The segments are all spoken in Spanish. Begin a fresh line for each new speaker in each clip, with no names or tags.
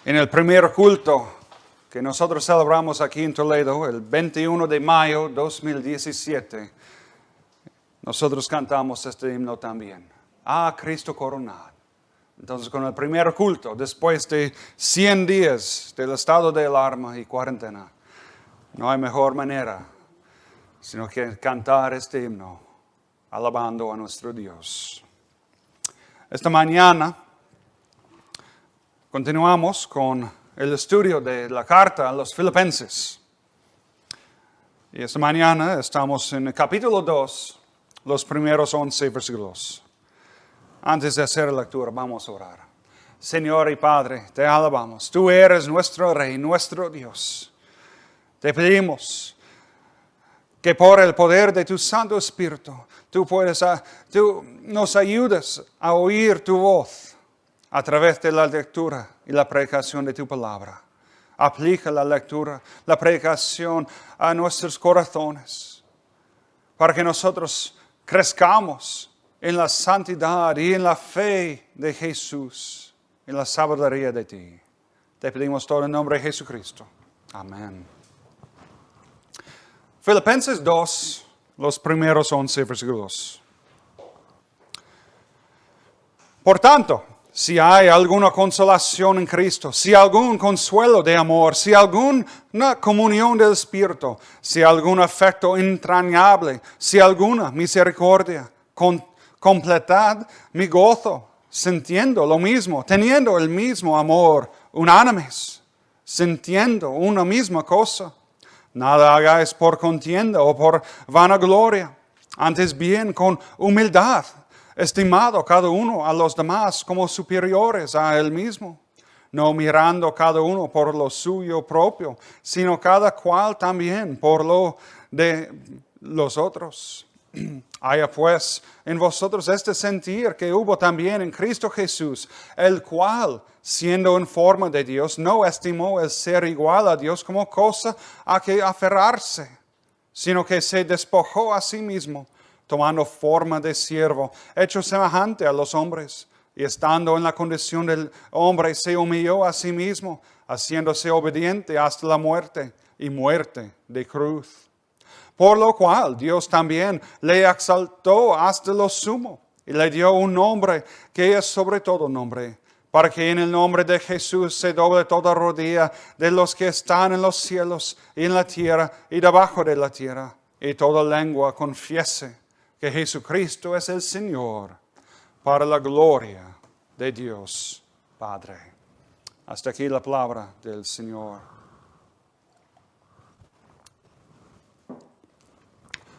En el primer culto que nosotros celebramos aquí en Toledo, el 21 de mayo 2017, nosotros cantamos este himno también. A Cristo coronado. Entonces, con el primer culto, después de 100 días del estado de alarma y cuarentena, no hay mejor manera sino que cantar este himno, alabando a nuestro Dios. Esta mañana continuamos con el estudio de la carta a los Filipenses. Y esta mañana estamos en el capítulo 2, los primeros 11 versículos. Antes de hacer la lectura, vamos a orar. Señor y Padre, te alabamos. Tú eres nuestro Rey, nuestro Dios. Te pedimos que por el poder de tu Santo Espíritu, tú nos ayudes a oír tu voz a través de la lectura y la predicación de tu palabra. Aplica la lectura, la predicación a nuestros corazones, para que nosotros crezcamos en la santidad y en la fe de Jesús, en la sabiduría de ti. Te pedimos todo en nombre de Jesucristo. Amén. Filipenses 2, los primeros 11 versículos. Por tanto, si hay alguna consolación en Cristo, si algún consuelo de amor, si alguna comunión del Espíritu, si algún afecto entrañable, si alguna misericordia, completad mi gozo, sintiendo lo mismo, teniendo el mismo amor, unánimes, sintiendo una misma cosa. Nada hagáis por contienda o por vanagloria, antes bien con humildad, estimado cada uno a los demás como superiores a él mismo, no mirando cada uno por lo suyo propio, sino cada cual también por lo de los otros. Haya pues en vosotros este sentir que hubo también en Cristo Jesús, el cual, siendo en forma de Dios, no estimó el ser igual a Dios como cosa a que aferrarse, sino que se despojó a sí mismo, tomando forma de siervo, hecho semejante a los hombres, y estando en la condición del hombre, se humilló a sí mismo, haciéndose obediente hasta la muerte, y muerte de cruz. Por lo cual Dios también le exaltó hasta lo sumo, y le dio un nombre que es sobre todo nombre, para que en el nombre de Jesús se doble toda rodilla de los que están en los cielos y en la tierra y debajo de la tierra, y toda lengua confiese que Jesucristo es el Señor, para la gloria de Dios Padre. Hasta aquí la palabra del Señor.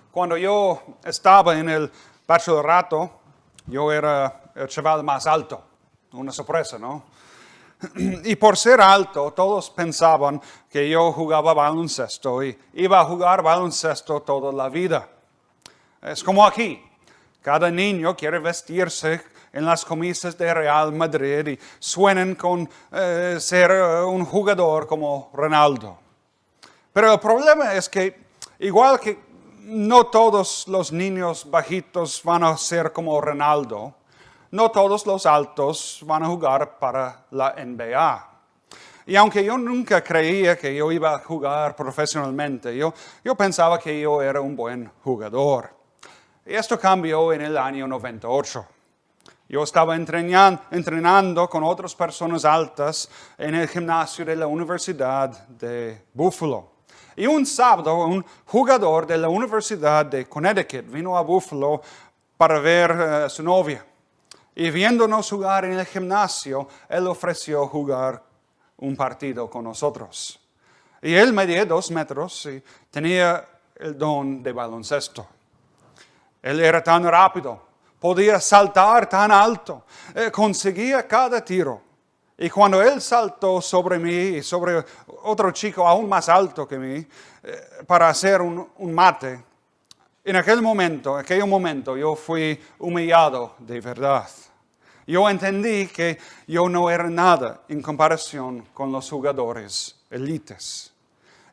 Cuando yo estaba en el bachillerato, yo era el chaval más alto. Una sorpresa, ¿no? Y por ser alto, todos pensaban que yo jugaba baloncesto y iba a jugar baloncesto toda la vida. Es como aquí. Cada niño quiere vestirse en las camisas de Real Madrid y suenan con ser un jugador como Ronaldo. Pero el problema es que, igual que no todos los niños bajitos van a ser como Ronaldo, no todos los altos van a jugar para la NBA. Y aunque yo nunca creía que yo iba a jugar profesionalmente, yo pensaba que yo era un buen jugador. Y esto cambió en el año 98. Yo estaba entrenando con otras personas altas en el gimnasio de la Universidad de Buffalo. Y un sábado, un jugador de la Universidad de Connecticut vino a Buffalo para ver a su novia. Y viéndonos jugar en el gimnasio, él ofreció jugar un partido con nosotros. Y él medía 2 metros y tenía el don de baloncesto. Él era tan rápido, podía saltar tan alto, conseguía cada tiro. Y cuando él saltó sobre mí y sobre otro chico aún más alto que mí para hacer un mate, en aquel momento yo fui humillado de verdad. Yo entendí que yo no era nada en comparación con los jugadores élites.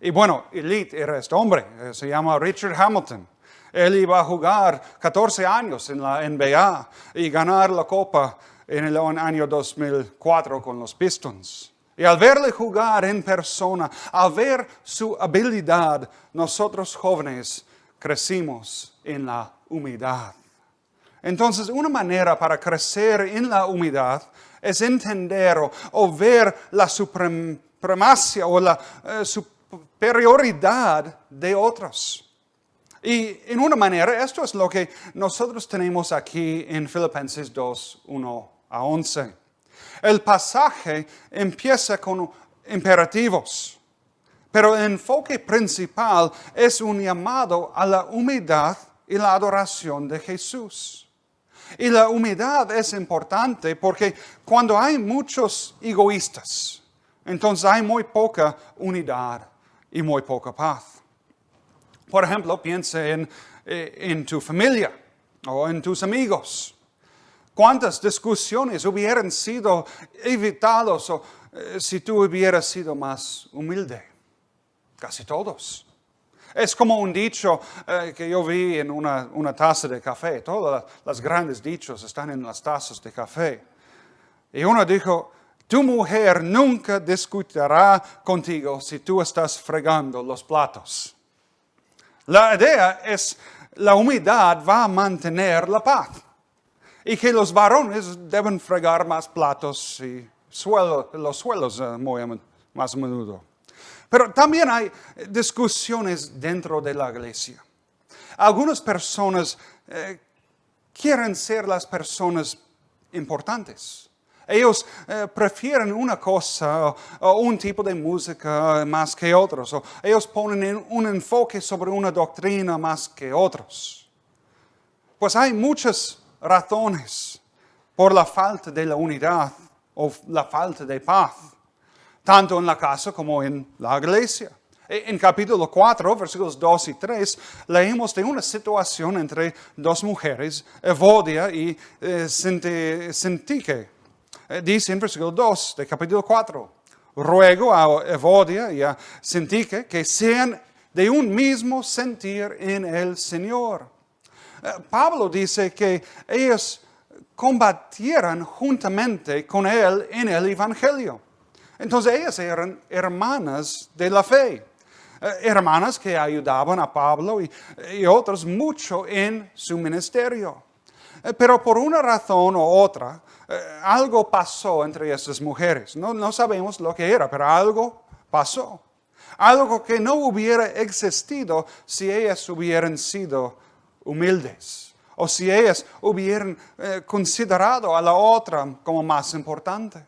Y bueno, elite era este hombre, se llama Richard Hamilton. Él iba a jugar 14 años en la NBA y ganar la copa en el año 2004 con los Pistons. Y al verle jugar en persona, al ver su habilidad, nosotros jóvenes crecimos en la humildad. Entonces, una manera para crecer en la humildad es entender o ver la supremacia o la superioridad de otros. Y en una manera, esto es lo que nosotros tenemos aquí en Filipenses 2, 1 a 11. El pasaje empieza con imperativos, pero el enfoque principal es un llamado a la humildad y la adoración de Jesús. Y la humildad es importante porque cuando hay muchos egoístas, entonces hay muy poca unidad y muy poca paz. Por ejemplo, piensa en tu familia o en tus amigos. ¿Cuántas discusiones hubieran sido evitadas si tú hubieras sido más humilde? Casi todos. Es como un dicho que yo vi en una taza de café. Todos los grandes dichos están en las tazas de café. Y uno dijo, tu mujer nunca discutirá contigo si tú estás fregando los platos. La idea es, la humildad va a mantener la paz. Y que los varones deben fregar más platos y los suelos más a menudo. Pero también hay discusiones dentro de la iglesia. Algunas personas quieren ser las personas importantes. Ellos prefieren una cosa o un tipo de música más que otros. O ellos ponen un enfoque sobre una doctrina más que otros. Pues hay muchas razones por la falta de la unidad o la falta de paz, tanto en la casa como en la iglesia. En capítulo 4, versículos 2 y 3, leemos de una situación entre dos mujeres, Evodia y Sintique. Dice en versículo 2 de capítulo 4, ruego a Evodia y a Sintique que sean de un mismo sentir en el Señor. Pablo dice que ellos combatieran juntamente con él en el Evangelio. Entonces ellas eran hermanas de la fe, hermanas que ayudaban a Pablo y otros mucho en su ministerio. Pero por una razón u otra, algo pasó entre estas mujeres. No sabemos lo que era, pero algo pasó. Algo que no hubiera existido si ellas hubieran sido humildes. O si ellas hubieran considerado a la otra como más importante.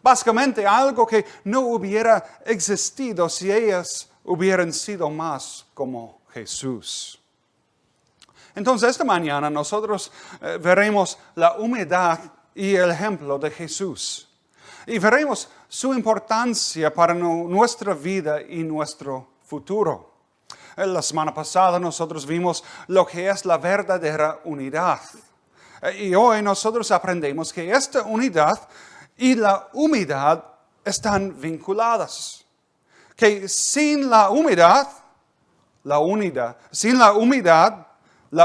Básicamente algo que no hubiera existido si ellas hubieran sido más como Jesús. Entonces esta mañana nosotros veremos la humildad y el ejemplo de Jesús. Y veremos su importancia para nuestra vida y nuestro futuro. La semana pasada nosotros vimos lo que es la verdadera unidad. Y hoy nosotros aprendemos que esta unidad y la humildad están vinculadas. Que sin la humildad, la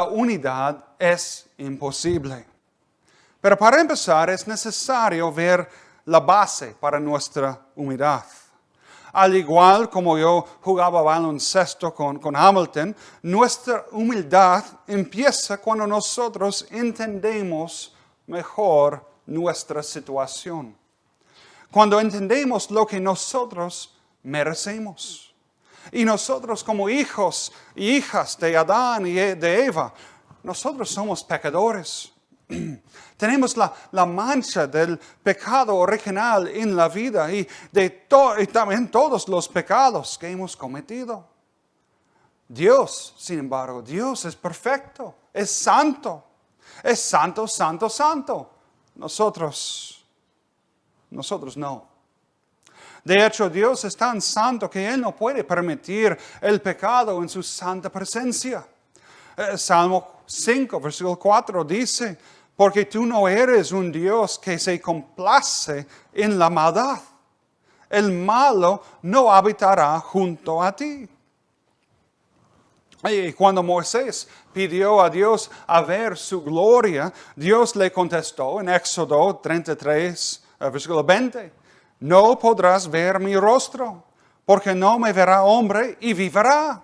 unidad es imposible. Pero para empezar es necesario ver la base para nuestra humildad. Al igual como yo jugaba baloncesto con Hamilton, nuestra humildad empieza cuando nosotros entendemos mejor nuestra situación. Cuando entendemos lo que nosotros merecemos. Y nosotros como hijos y hijas de Adán y de Eva, nosotros somos pecadores. Tenemos la mancha del pecado original en la vida y también todos los pecados que hemos cometido. Dios, sin embargo, Dios es perfecto, es santo. Es santo, santo, santo. Nosotros no. De hecho, Dios es tan santo que Él no puede permitir el pecado en su santa presencia. Salmo 5, versículo 4 dice, porque tú no eres un Dios que se complace en la maldad. El malo no habitará junto a ti. Y cuando Moisés pidió a Dios a ver su gloria, Dios le contestó en Éxodo 33, versículo 20. no podrás ver mi rostro, porque no me verá hombre y vivirá.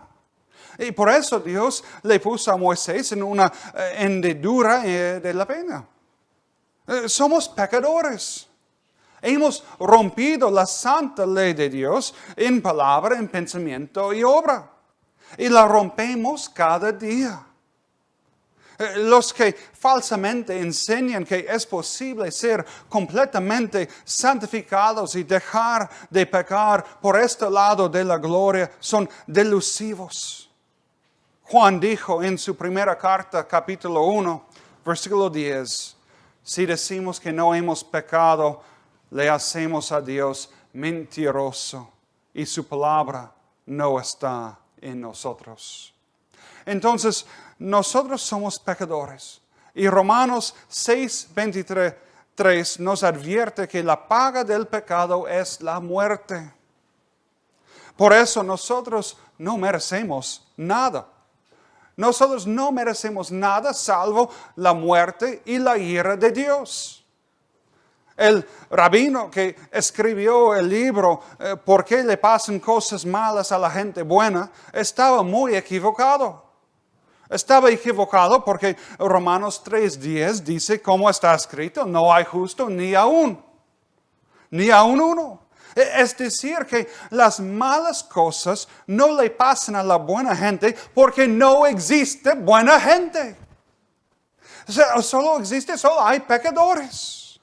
Y por eso Dios le puso a Moisés en una hendidura de la pena. Somos pecadores. Hemos rompido la santa ley de Dios en palabra, en pensamiento y obra. Y la rompemos cada día. Los que falsamente enseñan que es posible ser completamente santificados y dejar de pecar por este lado de la gloria son delusivos. Juan dijo en su primera carta, capítulo 1, versículo 10, si decimos que no hemos pecado, le hacemos a Dios mentiroso y su palabra no está en nosotros. Entonces, nosotros somos pecadores. Y Romanos 6:23 nos advierte que la paga del pecado es la muerte. Por eso nosotros no merecemos nada. Nosotros no merecemos nada salvo la muerte y la ira de Dios. El rabino que escribió el libro ¿Por qué le pasan cosas malas a la gente buena? Estaba muy equivocado. Estaba equivocado porque Romanos 3:10 dice, como está escrito, no hay justo ni aún uno. Es decir, que las malas cosas no le pasan a la buena gente porque no existe buena gente. O sea, solo hay pecadores.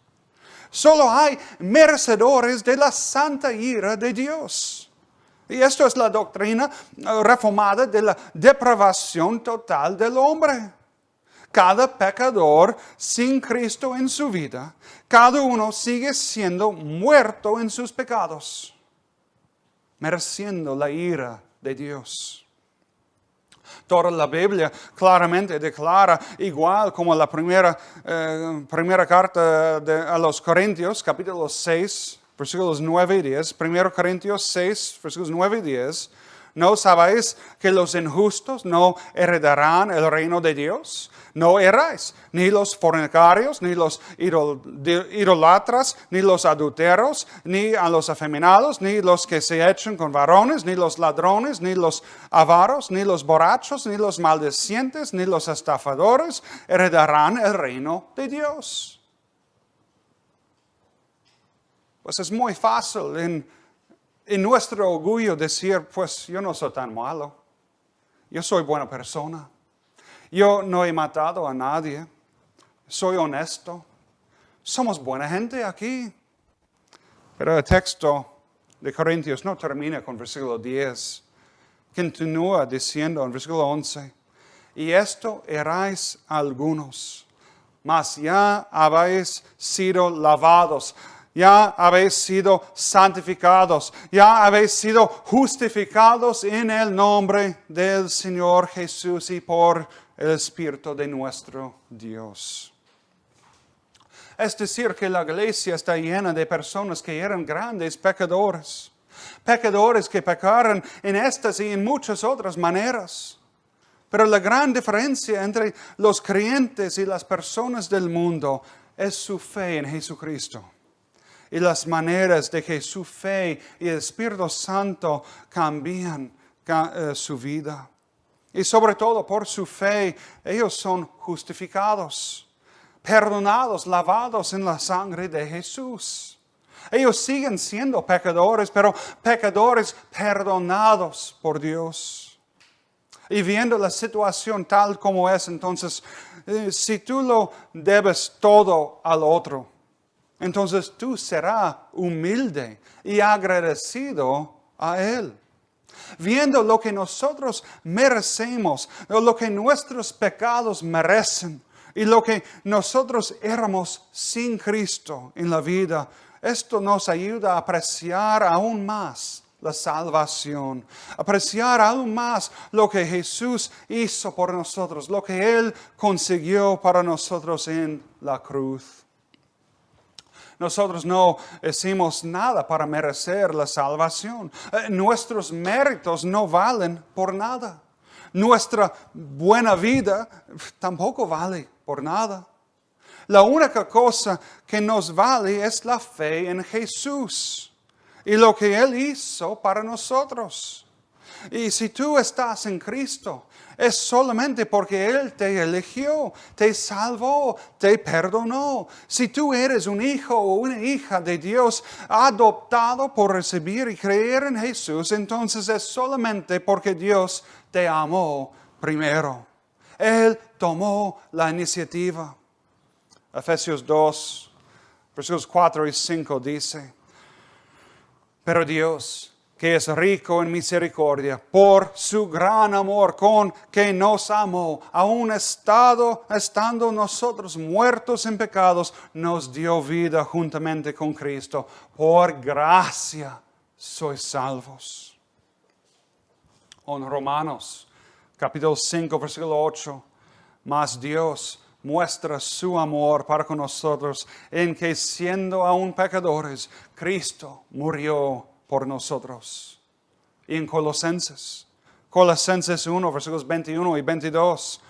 Solo hay merecedores de la santa ira de Dios. Y esto es la doctrina reformada de la depravación total del hombre. Cada pecador sin Cristo en su vida, cada uno sigue siendo muerto en sus pecados, mereciendo la ira de Dios. Toda la Biblia claramente declara, igual como la primera carta a los Corintios, capítulo 6, versículos 9 y 10, 1 Corintios 6, versículos 9 y 10, ¿no sabéis que los injustos no heredarán el reino de Dios? No erráis, ni los fornicarios, ni los idolatras, ni los adúlteros, ni a los afeminados, ni los que se echan con varones, ni los ladrones, ni los avaros, ni los borrachos, ni los maldicientes, ni los estafadores heredarán el reino de Dios. Pues es muy fácil en nuestro orgullo decir, pues yo no soy tan malo, yo soy buena persona. Yo no he matado a nadie. Soy honesto. Somos buena gente aquí. Pero el texto de Corintios no termina con versículo 10. Continúa diciendo en versículo 11. Y esto erais algunos, mas ya habéis sido lavados. Ya habéis sido santificados, ya habéis sido justificados en el nombre del Señor Jesús y por el Espíritu de nuestro Dios. Es decir, que la iglesia está llena de personas que eran grandes pecadores. Pecadores que pecaron en estas y en muchas otras maneras. Pero la gran diferencia entre los creyentes y las personas del mundo es su fe en Jesucristo. Y las maneras de que su fe y el Espíritu Santo cambian su vida. Y sobre todo por su fe, ellos son justificados, perdonados, lavados en la sangre de Jesús. Ellos siguen siendo pecadores, pero pecadores perdonados por Dios. Y viendo la situación tal como es, entonces, si tú lo debes todo al otro, entonces tú serás humilde y agradecido a Él. Viendo lo que nosotros merecemos, lo que nuestros pecados merecen y lo que nosotros éramos sin Cristo en la vida, esto nos ayuda a apreciar aún más la salvación, apreciar aún más lo que Jesús hizo por nosotros, lo que Él consiguió para nosotros en la cruz. Nosotros no hicimos nada para merecer la salvación. Nuestros méritos no valen por nada. Nuestra buena vida tampoco vale por nada. La única cosa que nos vale es la fe en Jesús y lo que Él hizo para nosotros. Y si tú estás en Cristo, es solamente porque Él te eligió, te salvó, te perdonó. Si tú eres un hijo o una hija de Dios adoptado por recibir y creer en Jesús, entonces es solamente porque Dios te amó primero. Él tomó la iniciativa. Efesios 2, versículos 4 y 5 dice: pero Dios, que es rico en misericordia, por su gran amor con que nos amó, aun estando nosotros muertos en pecados, nos dio vida juntamente con Cristo. Por gracia sois salvos. En Romanos, capítulo 5, versículo 8, mas Dios muestra su amor para con nosotros en que siendo aún pecadores, Cristo murió por nosotros. Y en Colosenses 1, versículos 21 y 22.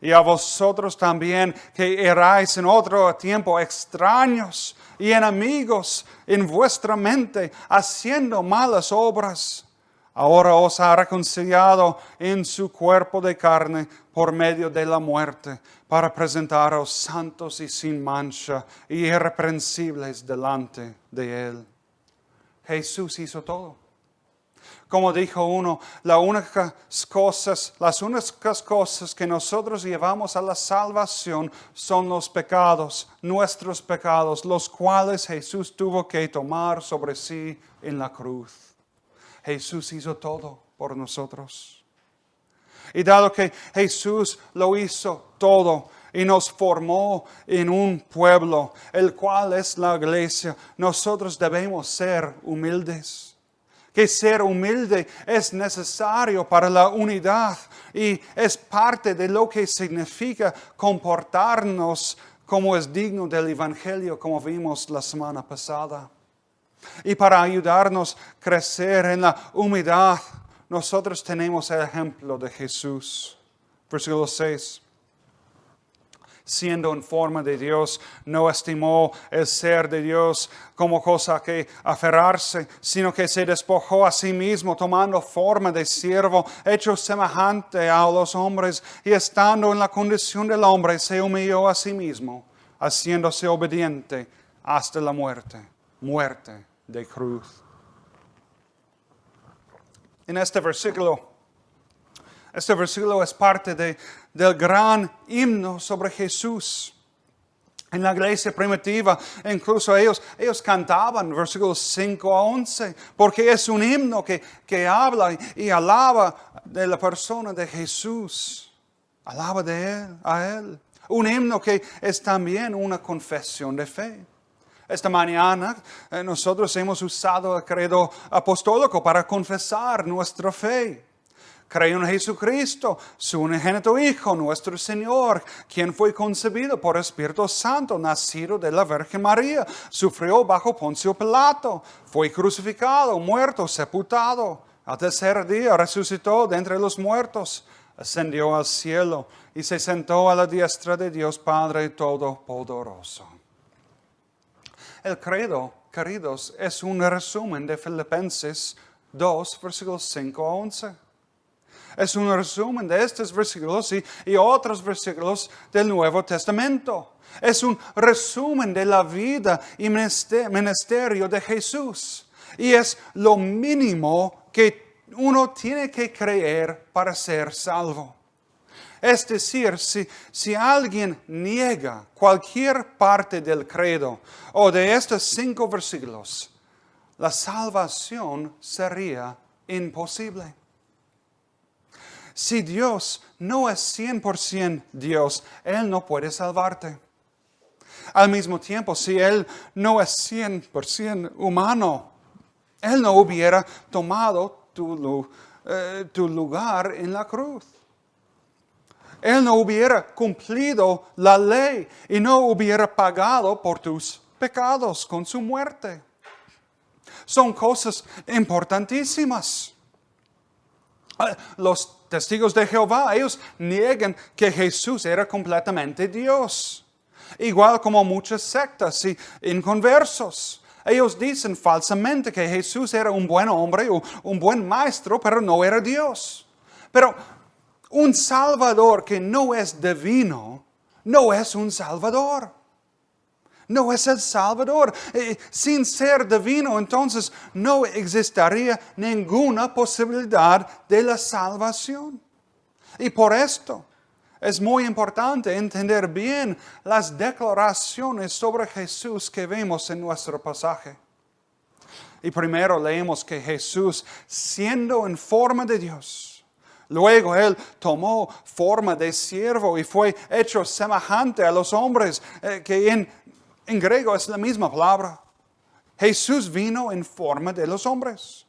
Y a vosotros también que erais en otro tiempo extraños y enemigos en vuestra mente, haciendo malas obras, ahora os ha reconciliado en su cuerpo de carne por medio de la muerte, para presentaros santos y sin mancha y irreprensibles delante de Él. Jesús hizo todo. Como dijo uno, las únicas cosas que nosotros llevamos a la salvación son los pecados, nuestros pecados, los cuales Jesús tuvo que tomar sobre sí en la cruz. Jesús hizo todo por nosotros. Y dado que Jesús lo hizo todo y nos formó en un pueblo, el cual es la iglesia, nosotros debemos ser humildes. Que ser humilde es necesario para la unidad y es parte de lo que significa comportarnos como es digno del Evangelio, como vimos la semana pasada. Y para ayudarnos a crecer en la humildad, nosotros tenemos el ejemplo de Jesús. Versículo 6. Siendo en forma de Dios, no estimó el ser de Dios como cosa que aferrarse, sino que se despojó a sí mismo, tomando forma de siervo, hecho semejante a los hombres, y estando en la condición del hombre, se humilló a sí mismo, haciéndose obediente hasta la muerte de cruz. En este versículo es parte del gran himno sobre Jesús. En la iglesia primitiva, incluso ellos cantaban versículos 5 a 11, porque es un himno que habla y alaba de la persona de Jesús. Alaba a Él. Un himno que es también una confesión de fe. Esta mañana nosotros hemos usado el credo apostólico para confesar nuestra fe. Creo en Jesucristo, su unigénito Hijo, nuestro Señor, quien fue concebido por el Espíritu Santo, nacido de la Virgen María, sufrió bajo Poncio Pilato, fue crucificado, muerto, sepultado. Al tercer día resucitó de entre los muertos, ascendió al cielo y se sentó a la diestra de Dios Padre Todopoderoso. El credo, queridos, es un resumen de Filipenses 2, versículos 5 a 11. Es un resumen de estos versículos y otros versículos del Nuevo Testamento. Es un resumen de la vida y ministerio de Jesús. Y es lo mínimo que uno tiene que creer para ser salvo. Es decir, si alguien niega cualquier parte del credo o de estos 5 versículos, la salvación sería imposible. Si Dios no es 100% Dios, Él no puede salvarte. Al mismo tiempo, si Él no es 100% humano, Él no hubiera tomado tu lugar en la cruz. Él no hubiera cumplido la ley y no hubiera pagado por tus pecados con su muerte. Son cosas importantísimas. Los testigos de Jehová, ellos niegan que Jesús era completamente Dios. Igual como muchas sectas y inconversos. Ellos dicen falsamente que Jesús era un buen hombre o un buen maestro, pero no era Dios. Pero un Salvador que no es divino, no es un Salvador. No es el Salvador. Sin ser divino, entonces no existiría ninguna posibilidad de la salvación. Y por esto es muy importante entender bien las declaraciones sobre Jesús que vemos en nuestro pasaje. Y primero leemos que Jesús, siendo en forma de Dios, luego Él tomó forma de siervo y fue hecho semejante a los hombres, que en griego es la misma palabra. Jesús vino en forma de los hombres.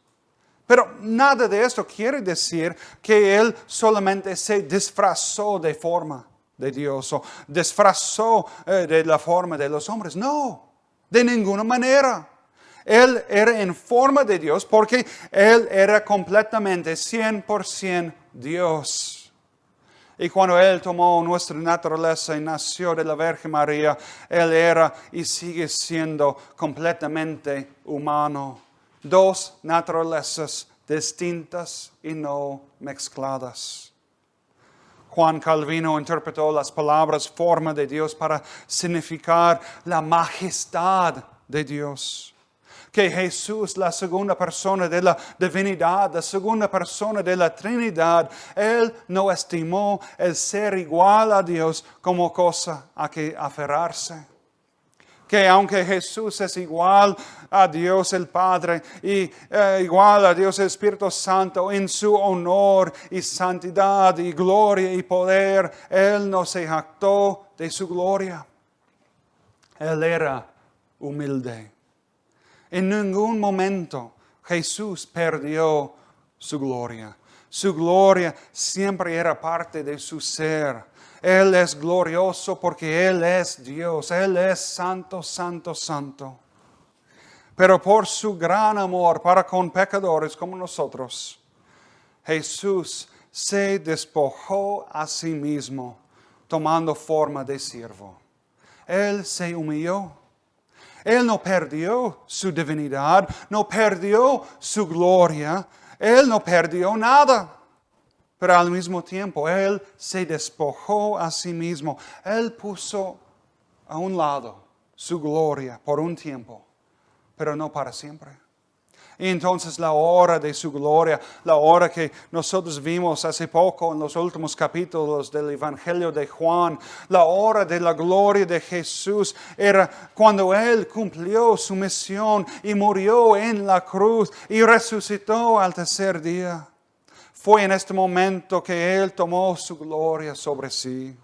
Pero nada de esto quiere decir que Él solamente se disfrazó de forma de Dios o disfrazó de la forma de los hombres. No, de ninguna manera. Él era en forma de Dios porque Él era completamente 100% Dios. Y cuando Él tomó nuestra naturaleza y nació de la Virgen María, Él era y sigue siendo completamente humano. Dos naturalezas distintas y no mezcladas. Juan Calvino interpretó las palabras forma de Dios para significar la majestad de Dios. Que Jesús, la segunda persona de la divinidad, la segunda persona de la Trinidad, Él no estimó el ser igual a Dios como cosa a que aferrarse. Que aunque Jesús es igual a Dios el Padre y igual a Dios el Espíritu Santo en su honor y santidad y gloria y poder, Él no se jactó de su gloria. Él era humilde. En ningún momento Jesús perdió su gloria. Su gloria siempre era parte de su ser. Él es glorioso porque Él es Dios. Él es santo, santo, santo. Pero por su gran amor para con pecadores como nosotros, Jesús se despojó a sí mismo, tomando forma de siervo. Él se humilló. Él no perdió su divinidad, no perdió su gloria. Él no perdió nada. Pero al mismo tiempo, Él se despojó a sí mismo. Él puso a un lado su gloria por un tiempo, pero no para siempre. Y entonces la hora de su gloria, la hora que nosotros vimos hace poco en los últimos capítulos del Evangelio de Juan, la hora de la gloria de Jesús era cuando Él cumplió su misión y murió en la cruz y resucitó al tercer día. Fue en este momento que Él tomó su gloria sobre sí.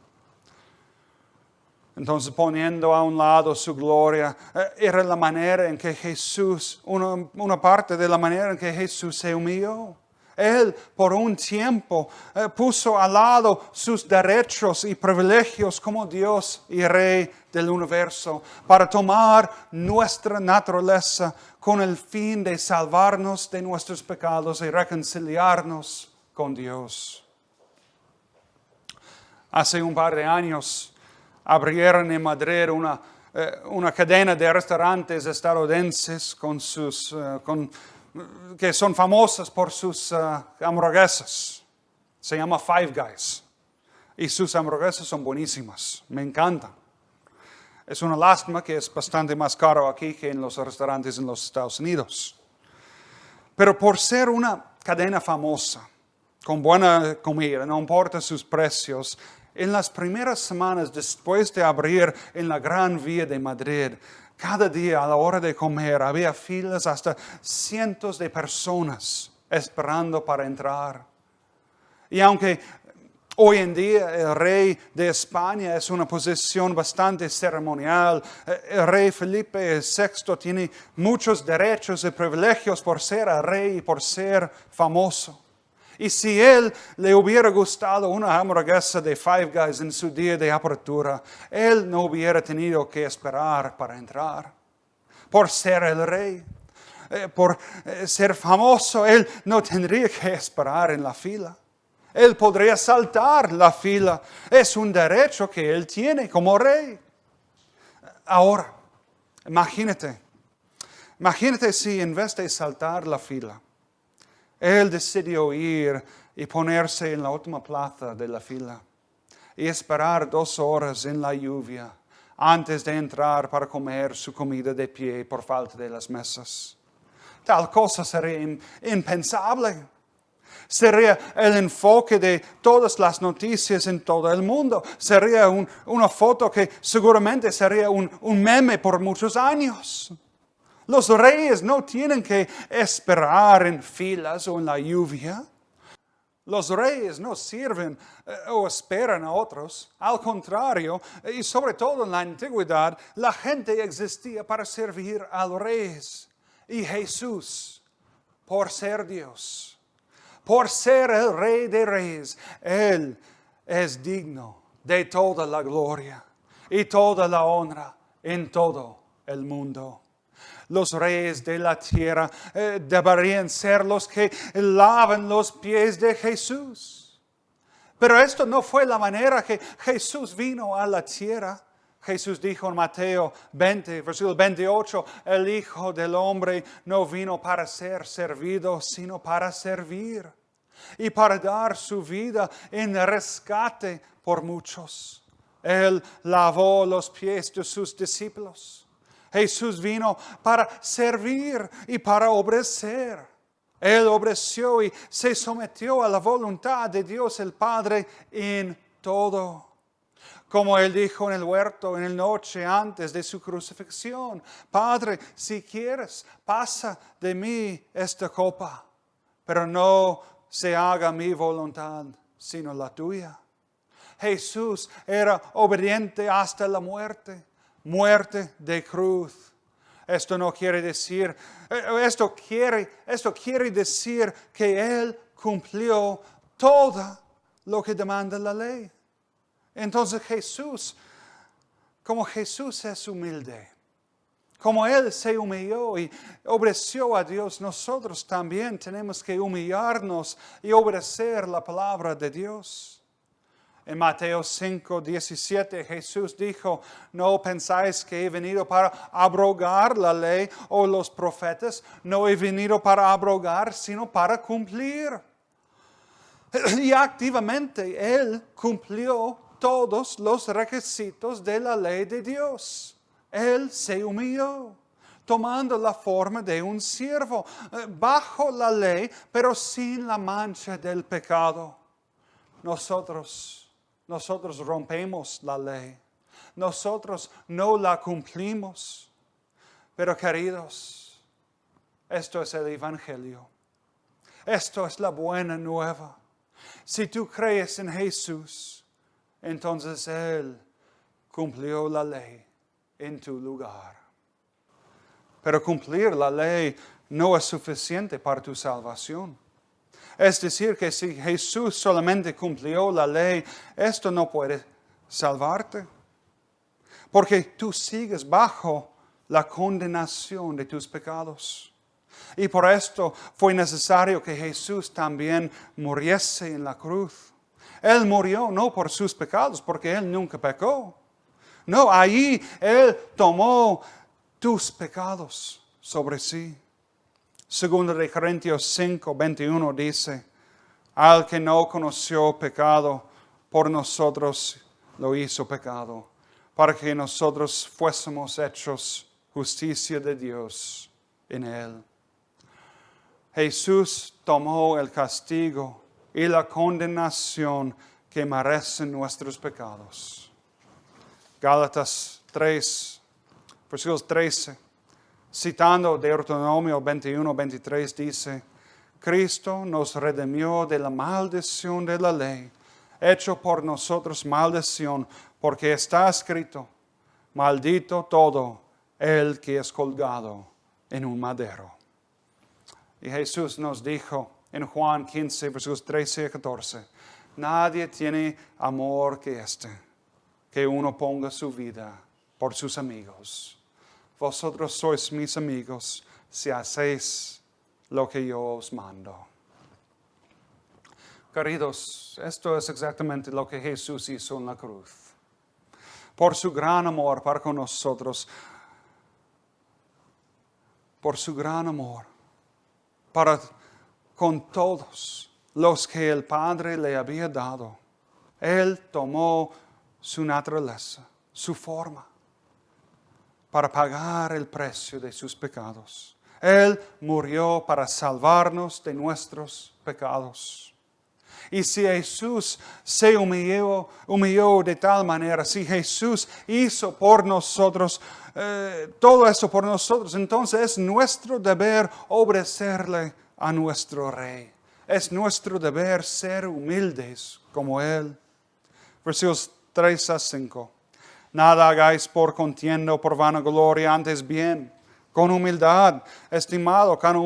Entonces, poniendo a un lado su gloria, era la manera en que Jesús, una parte de la manera en que Jesús se humilló. Él, por un tiempo, puso al lado sus derechos y privilegios como Dios y Rey del universo, para tomar nuestra naturaleza con el fin de salvarnos de nuestros pecados y reconciliarnos con Dios. Hace un par de años abrieron en Madrid una cadena de restaurantes estadounidenses que son famosas por sus hamburguesas. Se llama Five Guys. Y sus hamburguesas son buenísimas. Me encantan. Es una lástima que es bastante más caro aquí que en los restaurantes en los Estados Unidos. Pero por ser una cadena famosa, con buena comida, no importa sus precios, en las primeras semanas después de abrir en la Gran Vía de Madrid, cada día a la hora de comer había filas hasta cientos de personas esperando para entrar. Y aunque hoy en día el rey de España es una posición bastante ceremonial, el rey Felipe VI tiene muchos derechos y privilegios por ser el rey y por ser famoso. Y si él le hubiera gustado una hamburguesa de Five Guys en su día de apertura, él no hubiera tenido que esperar para entrar. Por ser el rey, por ser famoso, él no tendría que esperar en la fila. Él podría saltar la fila. Es un derecho que él tiene como rey. Ahora, imagínate si en vez de saltar la fila, él decidió ir y ponerse en la última plaza de la fila y esperar 2 horas en la lluvia antes de entrar para comer su comida de pie por falta de las mesas. Tal cosa sería impensable. Sería el enfoque de todas las noticias en todo el mundo. Sería una foto que seguramente sería un meme por muchos años. Los reyes no tienen que esperar en filas o en la lluvia. Los reyes no sirven o esperan a otros. Al contrario, y sobre todo en la antigüedad, la gente existía para servir a los reyes. Y Jesús, por ser Dios, por ser el Rey de Reyes, Él es digno de toda la gloria y toda la honra en todo el mundo. Los reyes de la tierra deberían ser los que lavan los pies de Jesús. Pero esto no fue la manera que Jesús vino a la tierra. Jesús dijo en Mateo 20, versículo 28, el Hijo del Hombre no vino para ser servido, sino para servir y para dar su vida en rescate por muchos. Él lavó los pies de sus discípulos. Jesús vino para servir y para obedecer. Él obedeció y se sometió a la voluntad de Dios el Padre en todo. Como Él dijo en el huerto en la noche antes de su crucifixión: Padre, si quieres, pasa de mí esta copa, pero no se haga mi voluntad, sino la tuya. Jesús era obediente hasta la muerte de cruz. Esto quiere decir que Él cumplió todo lo que demanda la ley. Entonces como Jesús es humilde, como Él se humilló y obedeció a Dios, nosotros también tenemos que humillarnos y obedecer la palabra de Dios. En Mateo 5:17 Jesús dijo: no pensáis que he venido para abrogar la ley o los profetas. No he venido para abrogar, sino para cumplir. Y activamente Él cumplió todos los requisitos de la ley de Dios. Él se humilló, tomando la forma de un siervo, bajo la ley, pero sin la mancha del pecado. Nosotros rompemos la ley. Nosotros no la cumplimos. Pero queridos, esto es el Evangelio. Esto es la buena nueva. Si tú crees en Jesús, entonces Él cumplió la ley en tu lugar. Pero cumplir la ley no es suficiente para tu salvación. Es decir, que si Jesús solamente cumplió la ley, esto no puede salvarte. Porque tú sigues bajo la condenación de tus pecados. Y por esto fue necesario que Jesús también muriese en la cruz. Él murió no por sus pecados, porque Él nunca pecó. No, ahí Él tomó tus pecados sobre sí. Segundo de Corintios 5:21 dice: al que no conoció pecado, por nosotros lo hizo pecado, para que nosotros fuésemos hechos justicia de Dios en Él. Jesús tomó el castigo y la condenación que merecen nuestros pecados. Gálatas 3, versículos 13. Citando Deuteronomio 21:23 dice: Cristo nos redimió de la maldición de la ley, hecho por nosotros maldición, porque está escrito: maldito todo el que es colgado en un madero. Y Jesús nos dijo en Juan 15, versículos 13 y 14: nadie tiene amor que este, que uno ponga su vida por sus amigos. Vosotros sois mis amigos si hacéis lo que yo os mando. Queridos, esto es exactamente lo que Jesús hizo en la cruz. por su gran amor para con nosotros, por su gran amor para con todos los que el Padre le había dado. Él tomó su naturaleza, su forma, para pagar el precio de sus pecados. Él murió para salvarnos de nuestros pecados. Y si Jesús se humilló de tal manera, si Jesús hizo por nosotros todo eso por nosotros, entonces es nuestro deber obedecerle a nuestro Rey. Es nuestro deber ser humildes como Él. Versículos 3 a 5. Nada hagáis por contienda o por vanagloria, antes bien, con humildad, estimado cada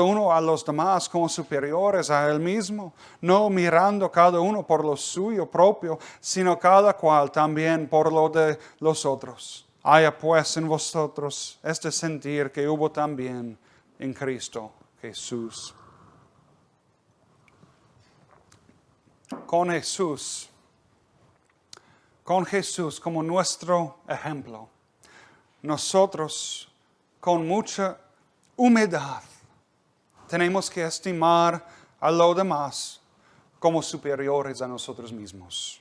uno a los demás como superiores a él mismo, no mirando cada uno por lo suyo propio, sino cada cual también por lo de los otros. Haya pues en vosotros este sentir que hubo también en Cristo Jesús. Con Jesús como nuestro ejemplo, nosotros con mucha humildad tenemos que estimar a los demás como superiores a nosotros mismos.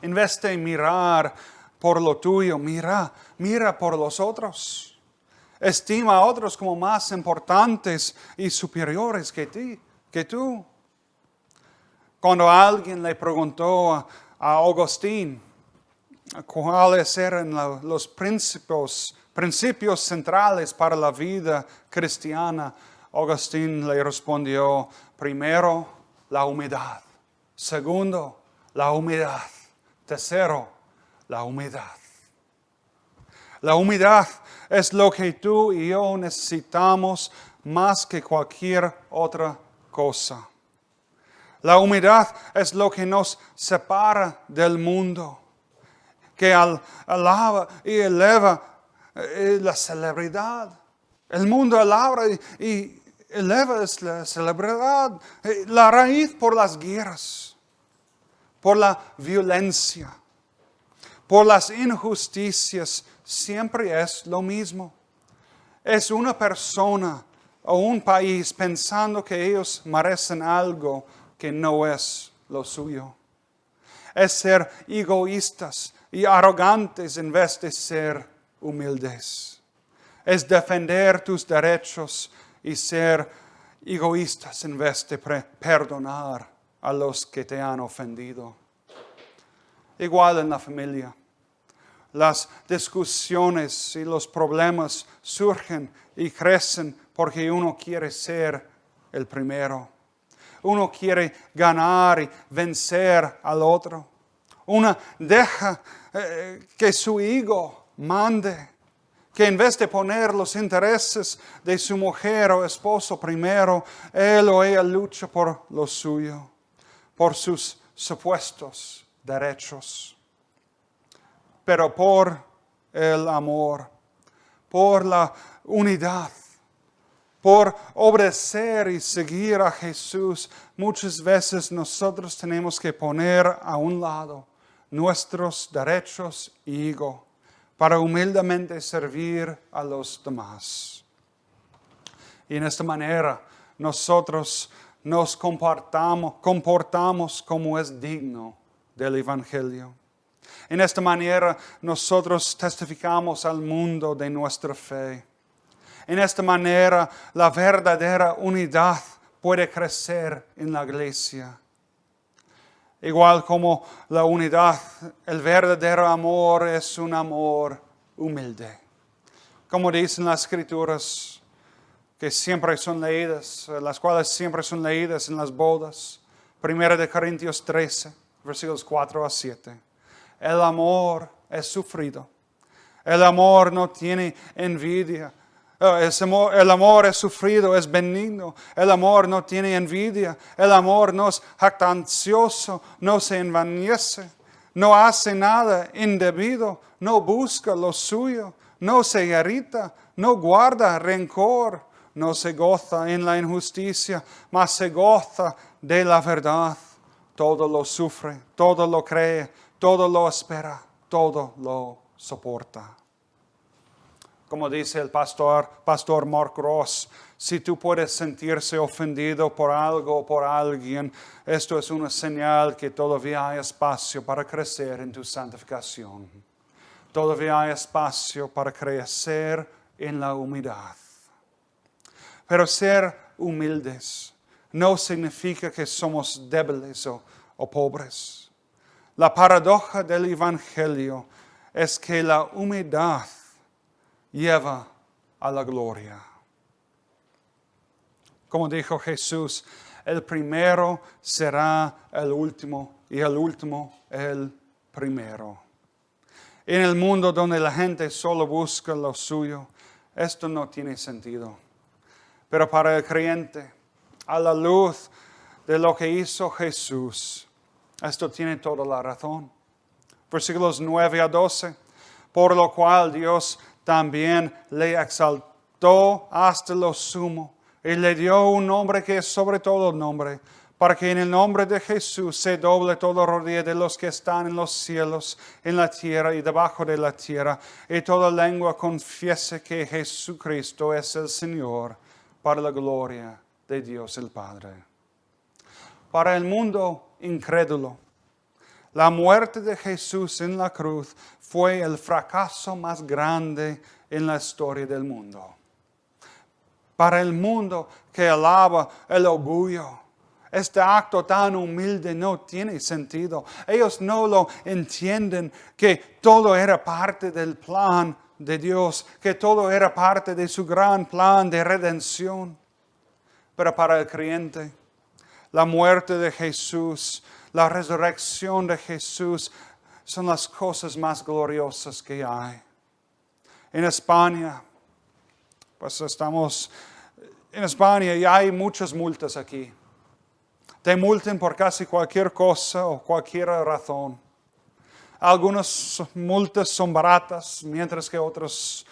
En vez de mirar por lo tuyo, mira por los otros. Estima a otros como más importantes y superiores que tú. Cuando alguien le preguntó a Agustín cuáles eran los principios centrales para la vida cristiana, Agustín le respondió: primero, la humildad; segundo, la humildad; tercero, la humildad. La humildad es lo que tú y yo necesitamos más que cualquier otra cosa. La humildad es lo que nos separa del mundo, que alaba y eleva la celebridad. El mundo alaba y eleva la celebridad, la raíz por las guerras, por la violencia, por las injusticias, siempre es lo mismo. Es una persona o un país pensando que ellos merecen algo que no es lo suyo. Es ser egoístas y arrogantes en vez de ser humildes. Es defender tus derechos y ser egoístas en vez de perdonar a los que te han ofendido. Igual en la familia. Las discusiones y los problemas surgen y crecen porque uno quiere ser el primero. Uno quiere ganar y vencer al otro. Uno deja que su ego mande. Que en vez de poner los intereses de su mujer o esposo primero, él o ella lucha por lo suyo, por sus supuestos derechos. Pero por el amor, por la unidad, por obedecer y seguir a Jesús, muchas veces nosotros tenemos que poner a un lado nuestros derechos y ego para humildemente servir a los demás. Y en esta manera nosotros nos comportamos como es digno del Evangelio. En esta manera nosotros testificamos al mundo de nuestra fe. En esta manera la verdadera unidad puede crecer en la iglesia. Igual como la unidad, el verdadero amor es un amor humilde. Como dicen las Escrituras, que siempre son leídas, las cuales siempre son leídas en las bodas. 1 Corintios 13, versículos 4 a 7. El amor es sufrido. El amor no tiene envidia. El amor es sufrido, es benigno. El amor no tiene envidia. El amor no es jactancioso, no se envanece, no hace nada indebido, no busca lo suyo, no se irrita, no guarda rencor, no se goza en la injusticia, mas se goza de la verdad. Todo lo sufre, todo lo cree, todo lo espera, todo lo soporta. Como dice el pastor Mark Ross, si tú puedes sentirse ofendido por algo o por alguien, esto es una señal que todavía hay espacio para crecer en tu santificación. Todavía hay espacio para crecer en la humildad. Pero ser humildes no significa que somos débiles o pobres. La paradoja del Evangelio es que la humildad lleva a la gloria. Como dijo Jesús, el primero será el último y el último el primero. En el mundo donde la gente solo busca lo suyo, esto no tiene sentido. Pero para el creyente, a la luz de lo que hizo Jesús, esto tiene toda la razón. Versículos 9 a 12. Por lo cual Dios también le exaltó hasta lo sumo y le dio un nombre que es sobre todo nombre, para que en el nombre de Jesús se doble toda rodilla de los que están en los cielos, en la tierra y debajo de la tierra, y toda lengua confiese que Jesucristo es el Señor, para la gloria de Dios el Padre. Para el mundo incrédulo, la muerte de Jesús en la cruz fue el fracaso más grande en la historia del mundo. Para el mundo que alaba el orgullo, este acto tan humilde no tiene sentido. Ellos no lo entienden, que todo era parte del plan de Dios, que todo era parte de su gran plan de redención. Pero para el creyente, la muerte de Jesús, la resurrección de Jesús son las cosas más gloriosas que hay. En España, pues estamos en España y hay muchas multas aquí. Te multan por casi cualquier cosa o cualquier razón. Algunas multas son baratas, mientras que otras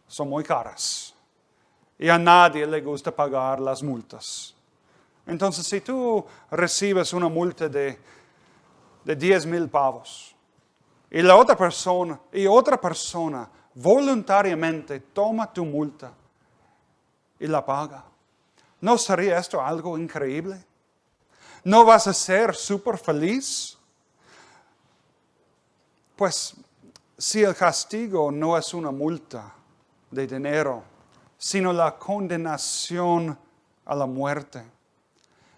son muy caras. Y a nadie le gusta pagar las multas. Entonces, si tú recibes una multa de 10,000 pavos y otra persona voluntariamente toma tu multa y la paga, ¿no sería esto algo increíble? ¿No vas a ser súper feliz? Pues si el castigo no es una multa de dinero, sino la condenación a la muerte,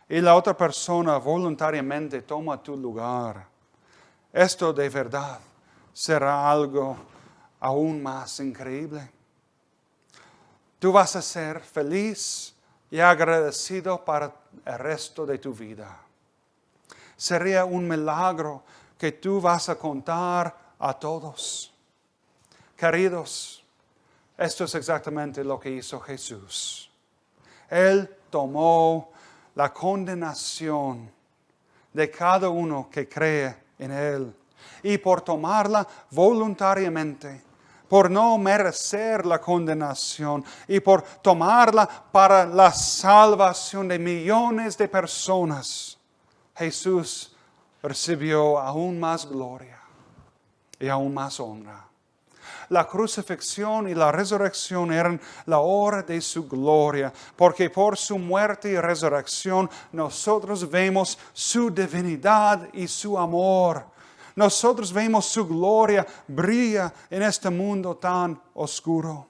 y la otra persona voluntariamente toma tu lugar, esto de verdad será algo aún más increíble. Tú vas a ser feliz y agradecido para el resto de tu vida. Sería un milagro que tú vas a contar a todos. Queridos, esto es exactamente lo que hizo Jesús. Él tomó la condenación de cada uno que cree en Él. Y por tomarla voluntariamente, por no merecer la condenación y por tomarla para la salvación de millones de personas, Jesús recibió aún más gloria y aún más honra. La crucifixión y la resurrección eran la hora de su gloria, porque por su muerte y resurrección nosotros vemos su divinidad y su amor. Nosotros vemos su gloria brilla en este mundo tan oscuro.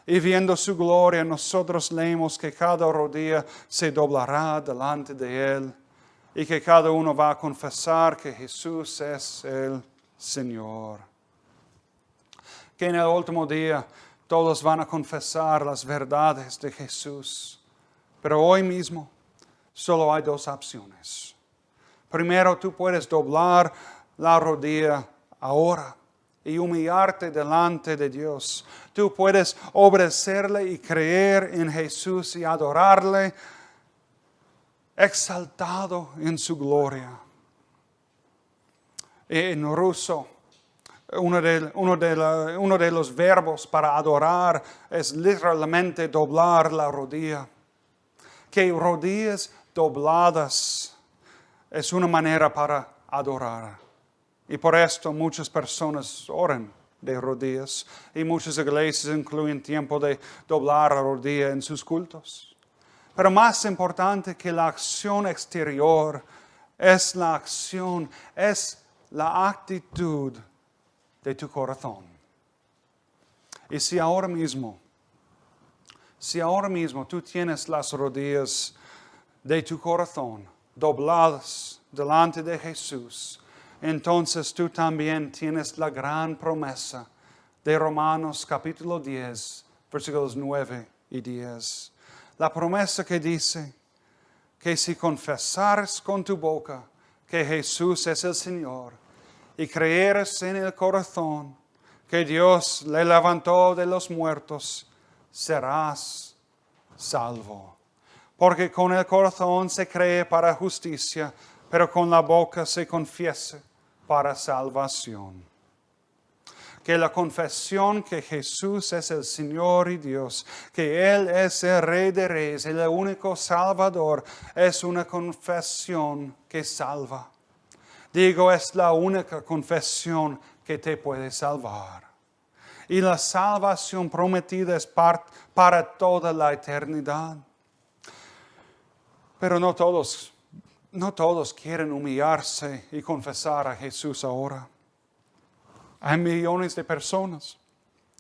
Y viendo su gloria, nosotros leemos que cada rodilla se doblará delante de Él y que cada uno va a confesar que Jesús es el Señor. Que en el último día todos van a confesar las verdades de Jesús. Pero hoy mismo solo hay dos opciones. Primero, tú puedes doblar la rodilla ahora y humillarte delante de Dios. Tú puedes obedecerle y creer en Jesús y adorarle, exaltado en su gloria. En ruso, uno de los verbos para adorar es literalmente doblar la rodilla. Que rodillas dobladas es una manera para adorar. Y por esto muchas personas oran de rodillas y muchas iglesias incluyen tiempo de doblar la rodilla en sus cultos. Pero más importante que la acción exterior es la acción, es la actitud de tu corazón. Y si ahora mismo tú tienes las rodillas de tu corazón dobladas delante de Jesús, entonces tú también tienes la gran promesa de Romanos capítulo 10, versículos 9 y 10. La promesa que dice que si confesares con tu boca que Jesús es el Señor y creyeres en el corazón que Dios le levantó de los muertos, serás salvo. Porque con el corazón se cree para justicia, pero con la boca se confiesa para salvación. Que la confesión que Jesús es el Señor y Dios, que Él es el Rey de Reyes, el único Salvador, es una confesión que salva. Digo, es la única confesión que te puede salvar. Y la salvación prometida es para toda la eternidad. Pero no todos quieren humillarse y confesar a Jesús ahora. Hay millones de personas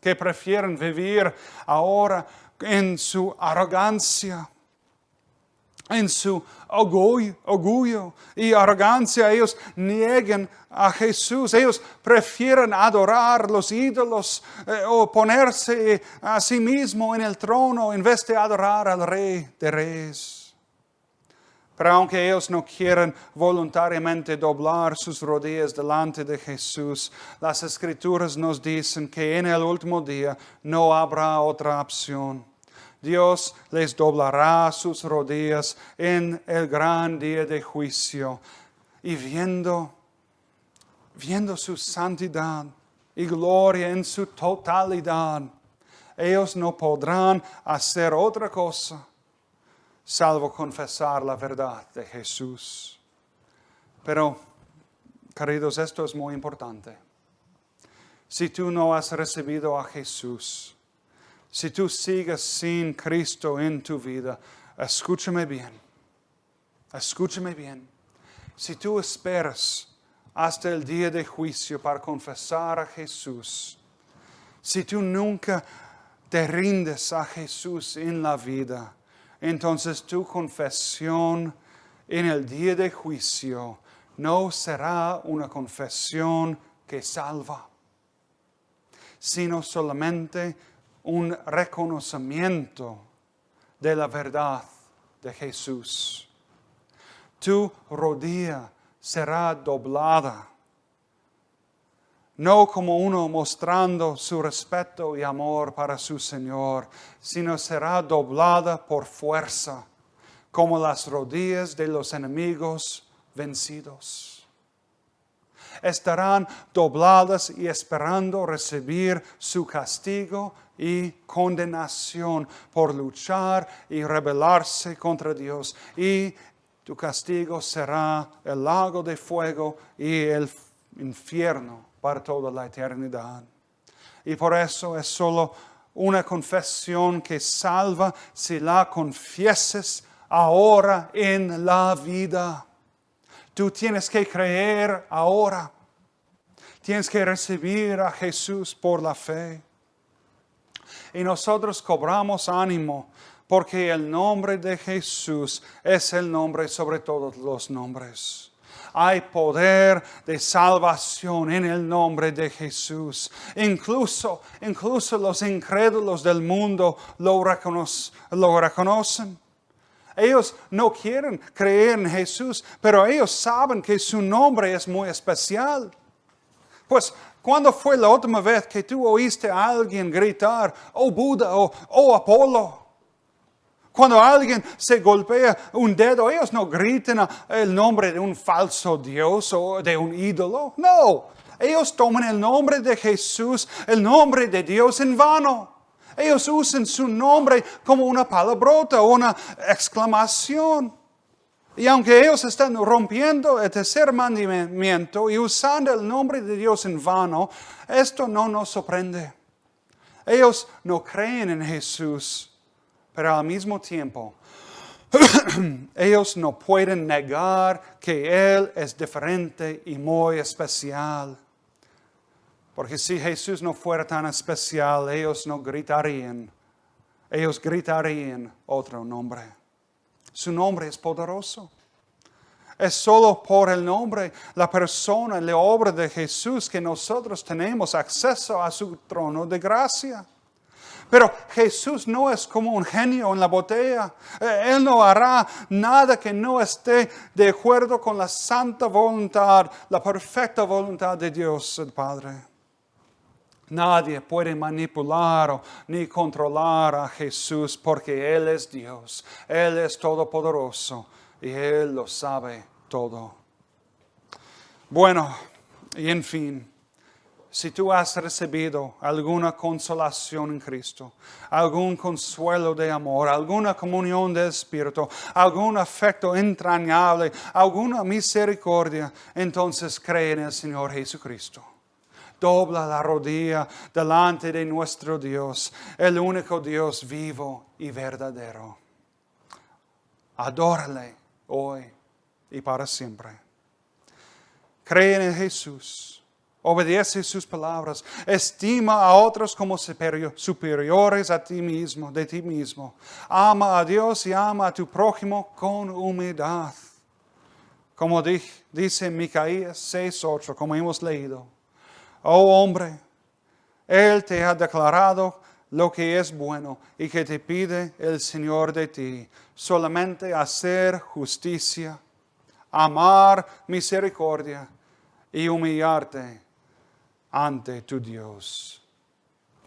que prefieren vivir ahora en su arrogancia, en su orgullo y arrogancia. Ellos niegan a Jesús. Ellos prefieren adorar los ídolos o ponerse a sí mismo en el trono en vez de adorar al Rey de Reyes. Pero aunque ellos no quieren voluntariamente doblar sus rodillas delante de Jesús, las Escrituras nos dicen que en el último día no habrá otra opción. Dios les doblará sus rodillas en el gran día de juicio. Y viendo su santidad y gloria en su totalidad, ellos no podrán hacer otra cosa salvo confesar la verdad de Jesús. Pero, queridos, esto es muy importante. Si tú no has recibido a Jesús, si tú sigues sin Cristo en tu vida, escúchame bien. Escúchame bien. Si tú esperas hasta el día de juicio para confesar a Jesús, si tú nunca te rindes a Jesús en la vida, entonces tu confesión en el día de juicio no será una confesión que salva, sino solamente un reconocimiento de la verdad de Jesús. Tu rodilla será doblada, no como uno mostrando su respeto y amor para su Señor, sino será doblada por fuerza, como las rodillas de los enemigos vencidos. Estarán dobladas y esperando recibir su castigo y condenación por luchar y rebelarse contra Dios. Y tu castigo será el lago de fuego y el infierno para toda la eternidad. Y por eso es solo una confesión que salva si la confieses ahora en la vida. Tú tienes que creer ahora. Tienes que recibir a Jesús por la fe. Y nosotros cobramos ánimo porque el nombre de Jesús es el nombre sobre todos los nombres. Hay poder de salvación en el nombre de Jesús. Incluso los incrédulos del mundo lo reconocen. Ellos no quieren creer en Jesús, pero ellos saben que su nombre es muy especial. Pues, ¿cuándo fue la última vez que tú oíste a alguien gritar, oh Buda o Apolo? Cuando alguien se golpea un dedo, ellos no gritan el nombre de un falso Dios o de un ídolo. No, ellos toman el nombre de Jesús, el nombre de Dios en vano. Ellos usan su nombre como una palabrota o una exclamación. Y aunque ellos están rompiendo el tercer mandamiento y usando el nombre de Dios en vano, esto no nos sorprende. Ellos no creen en Jesús, pero al mismo tiempo, ellos no pueden negar que Él es diferente y muy especial. Porque si Jesús no fuera tan especial, ellos no gritarían. Ellos gritarían otro nombre. Su nombre es poderoso. Es solo por el nombre, la persona, la obra de Jesús que nosotros tenemos acceso a su trono de gracia. Pero Jesús no es como un genio en la botella. Él no hará nada que no esté de acuerdo con la santa voluntad, la perfecta voluntad de Dios el Padre. Nadie puede manipular ni controlar a Jesús porque Él es Dios. Él es todopoderoso y Él lo sabe todo. Bueno, y en fin, si tú has recibido alguna consolación en Cristo, algún consuelo de amor, alguna comunión del Espíritu, algún afecto entrañable, alguna misericordia, entonces cree en el Señor Jesucristo. Dobla la rodilla delante de nuestro Dios, el único Dios vivo y verdadero. Adórale hoy y para siempre. Cree en Jesús, obedece sus palabras, estima a otros como superiores a ti mismo, de ti mismo. Ama a Dios y ama a tu prójimo con humildad. Como dice Micaías 6:8, como hemos leído. Oh hombre, Él te ha declarado lo que es bueno y que te pide el Señor de ti, solamente hacer justicia, amar misericordia y humillarte ante tu Dios.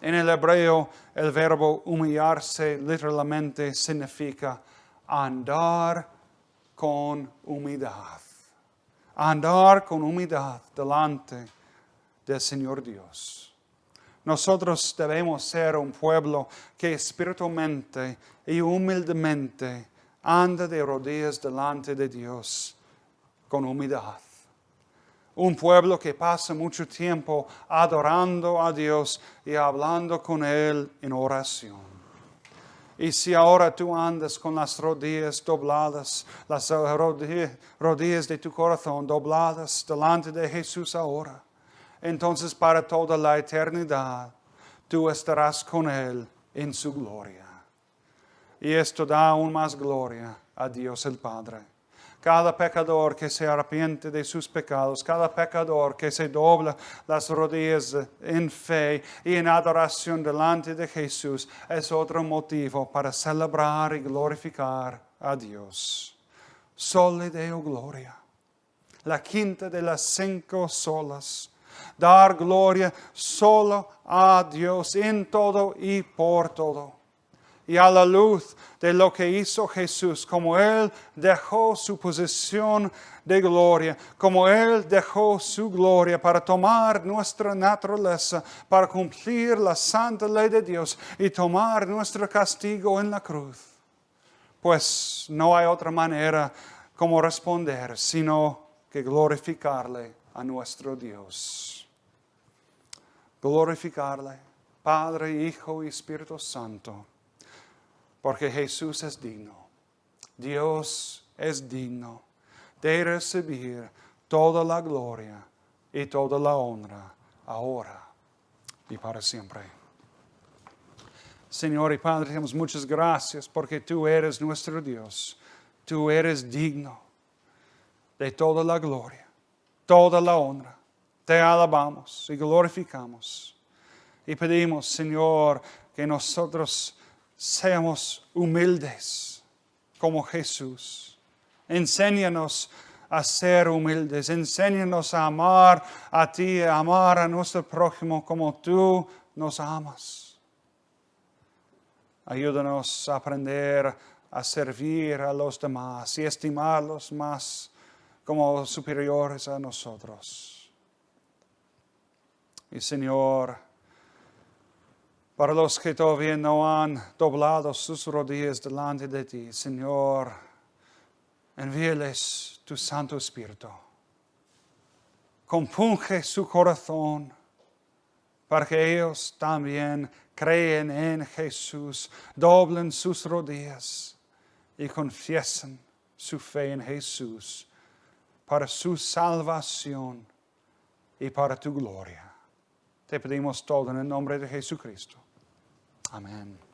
En el hebreo, el verbo humillarse literalmente significa andar con humildad. Andar con humildad delante del Señor Dios. Nosotros debemos ser un pueblo que espiritualmente y humildemente anda de rodillas delante de Dios con humildad. Un pueblo que pasa mucho tiempo adorando a Dios y hablando con Él en oración. Y si ahora tú andas con las rodillas dobladas, las rodillas de tu corazón dobladas delante de Jesús ahora, entonces para toda la eternidad tú estarás con Él en su gloria. Y esto da aún más gloria a Dios el Padre. Cada pecador que se arrepiente de sus pecados, cada pecador que se dobla las rodillas en fe y en adoración delante de Jesús, es otro motivo para celebrar y glorificar a Dios. Sole Deo Gloria, la quinta de las 5 solas. Dar gloria solo a Dios en todo y por todo. Y a la luz de lo que hizo Jesús, como Él dejó su posición de gloria, como Él dejó su gloria para tomar nuestra naturaleza, para cumplir la santa ley de Dios y tomar nuestro castigo en la cruz. Pues no hay otra manera como responder, sino que glorificarle a nuestro Dios. Glorificarle, Padre, Hijo y Espíritu Santo, porque Jesús es digno. Dios es digno de recibir toda la gloria y toda la honra, ahora y para siempre. Señor y Padre, damos muchas gracias porque tú eres nuestro Dios. Tú eres digno de toda la gloria, toda la honra. Te alabamos y glorificamos. Y pedimos, Señor, que nosotros seamos humildes como Jesús. Enséñanos a ser humildes. Enséñanos a amar a ti, a amar a nuestro prójimo como tú nos amas. Ayúdanos a aprender a servir a los demás y estimarlos más como superiores a nosotros. Y Señor, para los que todavía no han doblado sus rodillas delante de ti, Señor, envíales tu Santo Espíritu. Compunge su corazón para que ellos también creen en Jesús, doblen sus rodillas y confiesen su fe en Jesús para su salvación y para tu gloria. Te pedimos todo en el nombre de Jesucristo. Amén.